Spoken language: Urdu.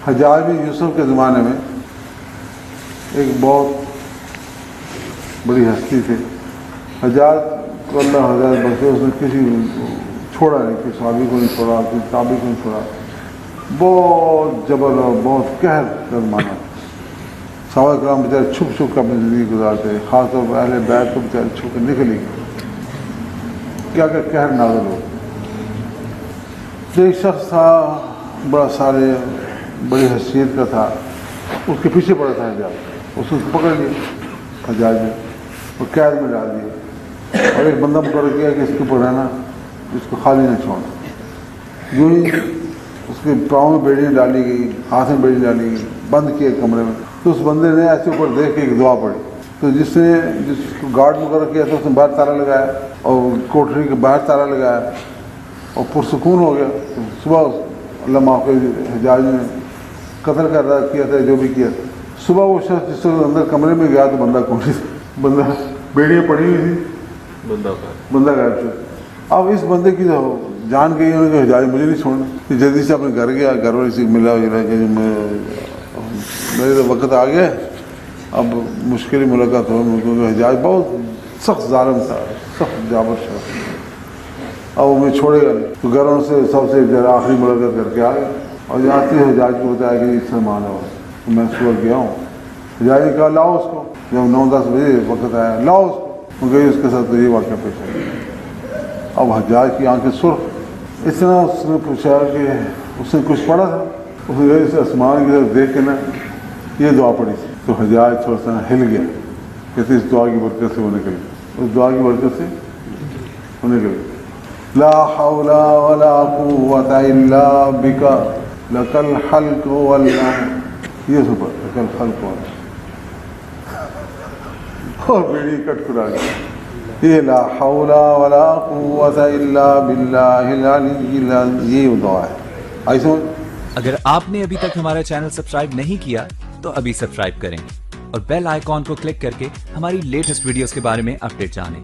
حجاج بن یوسف کے زمانے میں ایک بہت بڑی ہستی تھی. حجاج کو اللہ ہدایت بخشے, اس نے کسی چھوڑا نہیں, کسی صحابی کو نہیں چھوڑا, کسی تابعی کو نہیں چھوڑا. بہت جبر اور بہت قہر کا زمانہ. صحابہ کرام بیچارے چھپ چھپ کر اپنی زندگی گزارتے, خاص طور پر اہل بیت کو بیچارے چھپ کر نکل ہی کیا کہ قہر نازل ہو. ایک شخص تھا بڑا سارے بڑی حیثیت کا تھا, اس کے پیچھے پڑا تھا حجاج. اس کو پکڑ لیا حجاج نے اور قید میں ڈال دیا, اور ایک بندہ مقرر کیا کہ اس کے اوپر رہنا, اس کو خالی نہ چھوڑنا. یوں ہی اس کے پاؤں میں بیڑیاں ڈالی گئی, ہاتھ میں بیڑی ڈالی گئی, بند کیا کمرے میں. تو اس بندے نے ایسے اوپر دیکھ کے ایک دعا پڑھی. تو جس کو گارڈ مقرر کیا تھا اس نے باہر تالا لگایا, اور کوٹری کے باہر تالا لگایا, اور پرسکون ہو گیا. تو صبح اللہ معاف کرے حجاج نے قتل کر رہا کیا تھا جو بھی کیا تھا. صبح وہ شخص جس وقت اندر کمرے میں گیا تو بندہ کون تھا, بندہ بیڑیاں پڑی ہوئی تھی, بندہ غائب تھا. اب اس بندے کی جان گئی انہوں نے کہ حجاج مجھے نہیں چھوڑنا. جلدی سے اپنے گھر گیا, گھر والے سے ملا, میرے تو وقت آ گیا, اب مشکل ملاقات ہو. کیونکہ حجاج بہت سخت ظالم تھا, سخت جابر شخص, اب وہ مجھے چھوڑے گا نہیں. تو گھروں سے سب سے ذرا آخری ملاقات کر کے آ گئے, اور یہاں سے حجاج کو بتایا کہ اس سے مانا ہوا. تو میں صبح گیا ہوں, حجاج نے کہا لاؤ اس کو. جب 9-10 بجے وقت آیا, لاؤ اس کو. گئی اس کے ساتھ تو یہ واقعہ پیش آیا. اب حجاج کی آنکھیں سرخ. اتنا اس نے پوچھا کہ اس نے کچھ پڑھا تھا. اس نے اسے آسمان کی طرف دیکھ کے نا یہ دعا پڑھی تھی. تو حجاج تھوڑا سا ہل گیا, کہتے اس دعا کی برکت سے وہ نکل گئی, اس دعا کی برکت سے وہ نکل گئی. لا حول ولا قوة الا بک لک الخلق والامر. یہ سپر لک الخلق والامر, اور بیڑی کٹ کرا گئی. یہ لا حول ولا قوة الا باللہ العلی العظیم, یہ دعا ہے. آئی سمجھ؟ اگر آپ نے ابھی تک ہمارا چینل سبسکرائب نہیں کیا تو ابھی سبسکرائب کریں, اور بیل آئیکن کو کلک کر کے ہماری لیٹسٹ ویڈیوز کے بارے میں اپڈیٹ جانیں.